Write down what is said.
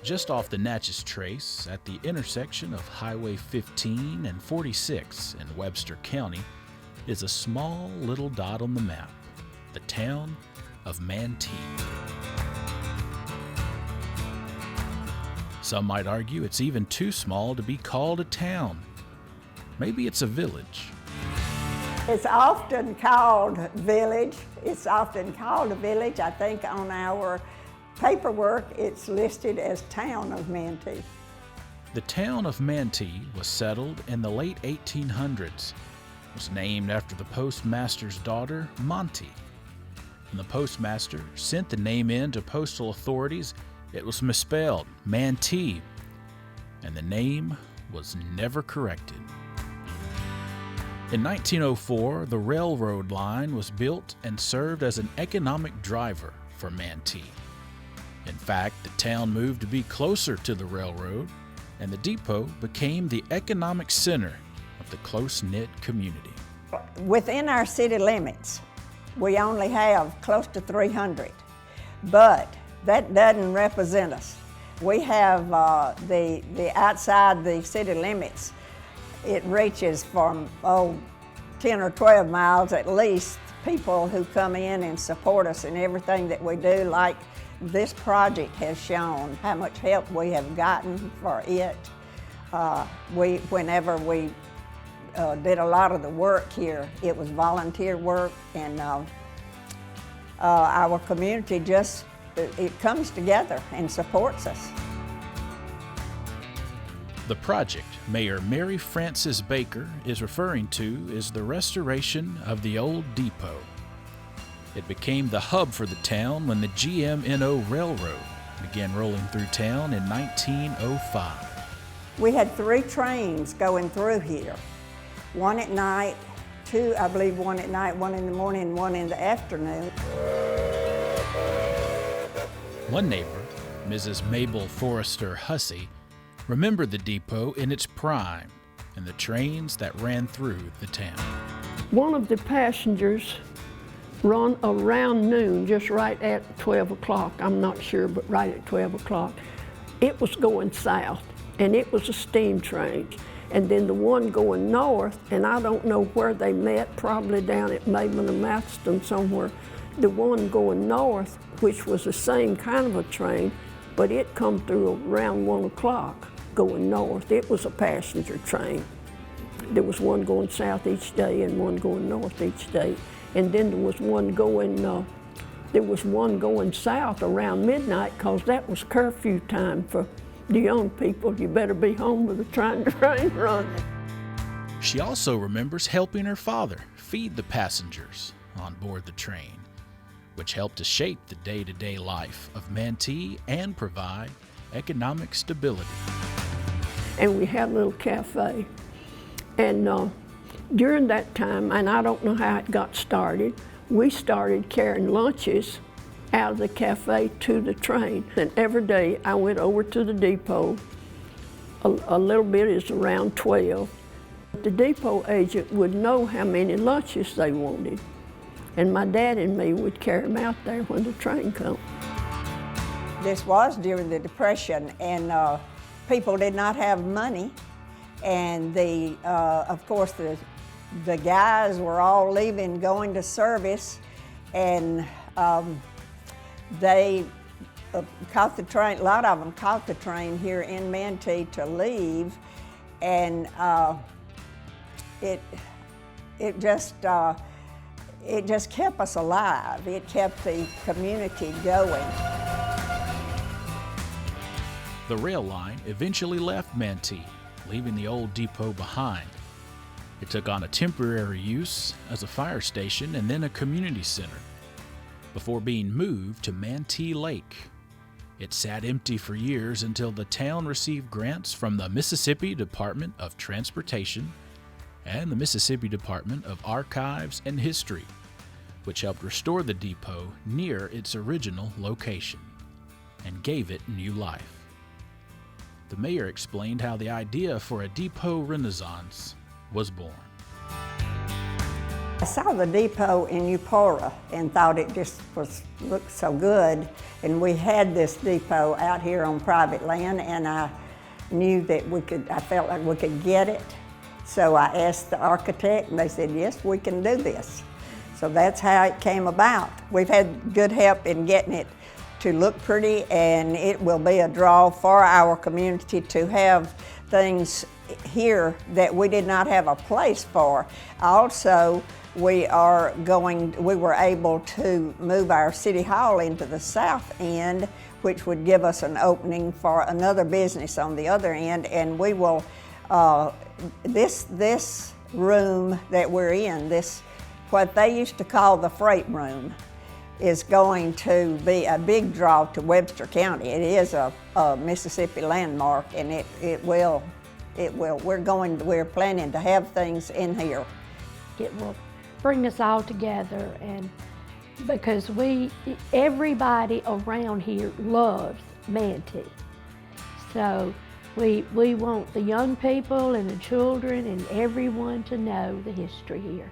Just off the Natchez Trace, at the intersection of Highway 15 and 46 in Webster County, is a small little dot on the map, the town of Mantee. Some might argue it's even too small to be called a town. Maybe it's a village. It's often called village. It's often called a village. I think on our paperwork it's listed as Town of Mantee. The town of Mantee was settled in the late 1800s. It was named after the postmaster's daughter, Mantee. When the postmaster sent the name in to postal authorities, it was misspelled, Mantee, and the name was never corrected. In 1904, the railroad line was built and served as an economic driver for Mantee. In fact, the town moved to be closer to the railroad, and the depot became the economic center of the close-knit community. Within our city limits, we only have close to 300, but that doesn't represent us. We have the outside the city limits. It reaches from 10 or 12 miles at least, people who come in and support us in everything that we do, like this project has shown how much help we have gotten for it. Whenever we did a lot of the work here, it was volunteer work, and our community just, it comes together and supports us. The project Mayor Mary Frances Baker is referring to is the restoration of the old depot. It became the hub for the town when the GM&O Railroad began rolling through town in 1905. We had 3 trains going through here. One at night, 2, I believe, one at night, one in the morning, and one in the afternoon. One neighbor, Mrs. Mabel Forrester Hussey, remembered the depot in its prime and the trains that ran through the town. One of the passengers run around noon, just right at 12 o'clock. I'm not sure, but right at 12 o'clock. It was going south, and it was a steam train. And then the one going north, and I don't know where they met, probably down at Maitland or Matheson somewhere. The one going north, which was the same kind of a train, but it come through around 1 o'clock going north. It was a passenger train. There was one going south each day and one going north each day. And then there was one going south around midnight, because that was curfew time for the young people. You better be home with the train running. She also remembers helping her father feed the passengers on board the train, which helped to shape the day-to-day life of Mantee and provide economic stability. And we had a little cafe. And during that time, and I don't know how it got started, we started carrying lunches out of the cafe to the train. And every day I went over to the depot. A little bit is around 12. The depot agent would know how many lunches they wanted. And my dad and me would carry them out there when the train come. This was during the Depression, and people did not have money. And of course, the guys were all leaving, going to service, and they caught the train. A lot of them caught the train here in Mantee to leave, and it just kept us alive. It kept the community going. The rail line eventually left Mantee, leaving the old depot behind. It took on a temporary use as a fire station and then a community center, before being moved to Mantee Lake. It sat empty for years until the town received grants from the Mississippi Department of Transportation and the Mississippi Department of Archives and History, which helped restore the depot near its original location and gave it new life. The mayor explained how the idea for a depot renaissance was born. I saw the depot in Eupora and thought it just looked so good. And we had this depot out here on private land, and I knew that I felt like we could get it. So I asked the architect, and they said, yes, we can do this. So that's how it came about. We've had good help in getting it to look pretty, and it will be a draw for our community to have things here that we did not have a place for. Also, we were able to move our city hall into the south end, which would give us an opening for another business on the other end, and we will, this room that we're in, what they used to call the freight room, is going to be a big draw to Webster County. It is a Mississippi landmark, and we're planning to have things in here. It will bring us all together, and because everybody around here loves Mantee. So we want the young people and the children and everyone to know the history here.